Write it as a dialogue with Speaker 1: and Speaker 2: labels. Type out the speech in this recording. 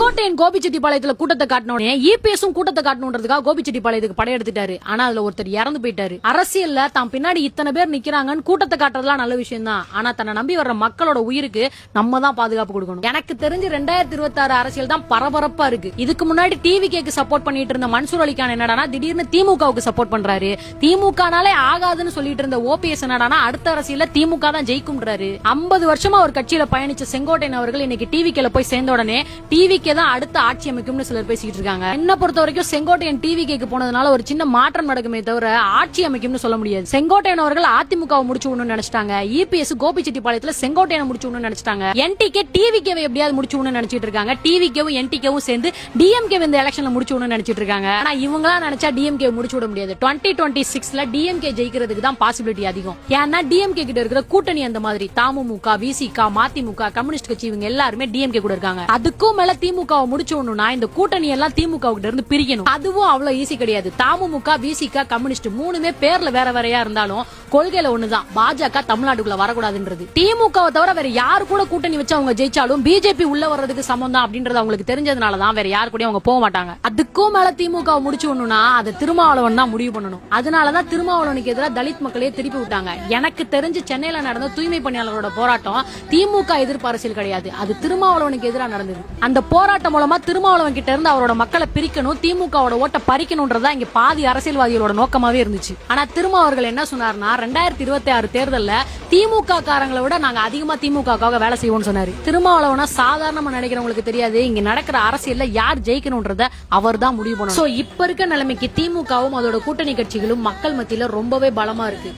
Speaker 1: செங்கோட்டையன் கோபிச்செட்டிப்பாளையத்துல கூட்டத்தை காட்டினோடனே இபிஎஸும் கூட்டத்தை காட்டணுன்றதுக்காக கோபிச்செட்டிப்பாளையத்துக்கு படையெடுத்துட்டாரு. ஆனா அதுல ஒருத்தர் இறந்து போயிட்டாரு. அரசியல்ல தான் பின்னாடி இத்தனை பேர் நிக்கிறாங்கன்னு கூட்டத்தை காட்டுறதுலாம் நல்ல விஷயம் தான். ஆனா தன்னை நம்பி வர்ற மக்களோட உயிருக்கு நம்ம தான் பாதுகாப்பு கொடுக்கணும். எனக்கு தெரிஞ்சு 2026 அரசியல் தான் பரபரப்பா இருக்கு. இதுக்கு முன்னாடி டிவிகேக்கு சப்போர்ட் பண்ணிட்டு இருந்த மன்சூர் அலிகான் என்னடானா திடீர்னு திமுகவுக்கு சப்போர்ட் பண்றாரு. திமுகனாலே ஆகாதுன்னு சொல்லிட்டு இருந்த ஓபிஎஸ் என்னடானா அடுத்த அரசியல்ல திமுக தான் ஜெயிக்கும்ன்றாரு. 50 வருஷமா ஒரு கட்சியில பயணிச்ச செங்கோட்டையன் அவர்கள் இன்னைக்கு டிவிகேல போய் சேர்ந்த உடனே டிவிகே தான் அடுத்த ஆட்சி அமைக்கும்னு சிலர் பேசிட்டு இருக்காங்க. என்ன பொறுத்த வரைக்கும் செங்கோட்டையன் டிவிகேக்கு போனதுனால ஒரு சின்ன மாற்றம் நடக்குமே தவிர ஆட்சி அமைக்கும்னு சொல்ல முடியாது. செங்கோட்டையன் அவர்கள் அதிமுகவை முடிச்சு விடணும்னு நினைச்சிட்டாங்க. இபிஎஸ் கோபிச்செட்டிப்பாளையத்துல செங்கோட்டையனை முடிச்சு விடணும்னு நினைச்சிட்டாங்க. என்டிகே டிவிகேவை எப்படியாவது முடிச்சு விடணும்னு நினைச்சிட்டு இருக்காங்க. டிவிகேவும் என்டிகேவும் சேர்ந்து டிஎம்கே இந்த எலெக்ஷன்ல முடிச்சு விடணும்னு நினைச்சிட்டு இருக்காங்க. ஆனா இவங்களா நினைச்சா டிஎம்கே முடிச்சு விட முடியாது. 2026ல டிஎம்கே ஜெயிக்கிறதுக்கு தான் பாசிபிலிட்டி அதிகம். ஏன்னா டிஎம்கே கிட்ட இருக்கிற கூட்டணி அந்த மாதிரி தமுமுக, விசிக, மதிமுக, கம்யூனிஸ்ட் கட்சி இவங்க எல்லாருமே டிஎம்கே கூட இருக்காங்க. அதுக்கும் மேல திமுகவை முடிச்சோம்னா இந்த கூட்டணி எல்லாம் திமுக கிட்ட இருந்து பிரிக்கணும். அதுவும் அவ்வளவு ஈஸி கிடையாது. தமுமுக, விசிக, கம்யூனிஸ்ட் மூணுமே பேர்ல வேற வேறையா இருந்தாலும் கொள்கையில ஒண்ணுதான். பாஜக தமிழ்நாட்டுக்குள்ள வரக்கூடாதுன்றது. திமுகவை தவிர வேற யாரு கூட கூட்டணி வச்சு அவங்க ஜெயிச்சாலும் பிஜேபி உள்ள வர்றதுக்கு சமம் தான் அப்படின்றது அவங்களுக்கு தெரிஞ்சதுனாலதான் வேற யாரு கூட அவங்க போக மாட்டாங்க. அதுக்கும் மேல திமுக முடிச்சோம்னா அதை திருமாவளவன் தான் முடிவு பண்ணணும். அதனாலதான் திருமாவளவனுக்கு எதிராக தலித் மக்களே திருப்பி விட்டாங்க. எனக்கு தெரிஞ்சு சென்னையில நடந்த தூய்மை பணியாளர்களோட போராட்டம் திமுக எதிர்ப்பு அரசியல் கிடையாது. அது திருமாவளவனுக்கு எதிராக நடந்தது. அந்த போராட்டம் மூலமா திருமாவளவன் கிட்ட இருந்து அவரோட மக்களை பிரிக்கணும், திமுகவோட ஓட்ட பறிக்கணும்ன்றதா இங்க பாதி அரசியல்வாதிகளோட நோக்கமாவே இருந்துச்சு. ஆனா திருமா அவர்கள் என்ன சொன்னார்னா 2026 தேர்தல்ல திமுக காரங்களை விட நாங்க அதிகமா திமுகவுக்காக வேலை செய்வோம்னு சொன்னாரு. திருமாவளவனா சாதாரணமா நினைக்கிறவங்களுக்கு தெரியாது இங்க நடக்கிற அரசியல்ல யார் ஜெயிக்கணும்ன்றத அவர் தான் முடிவு பண்ணணும். இப்ப இருக்க நிலைமைக்கு திமுகவும் அதோட கூட்டணி கட்சிகளும் மக்கள் மத்தியில ரொம்பவே பலமா இருக்கு.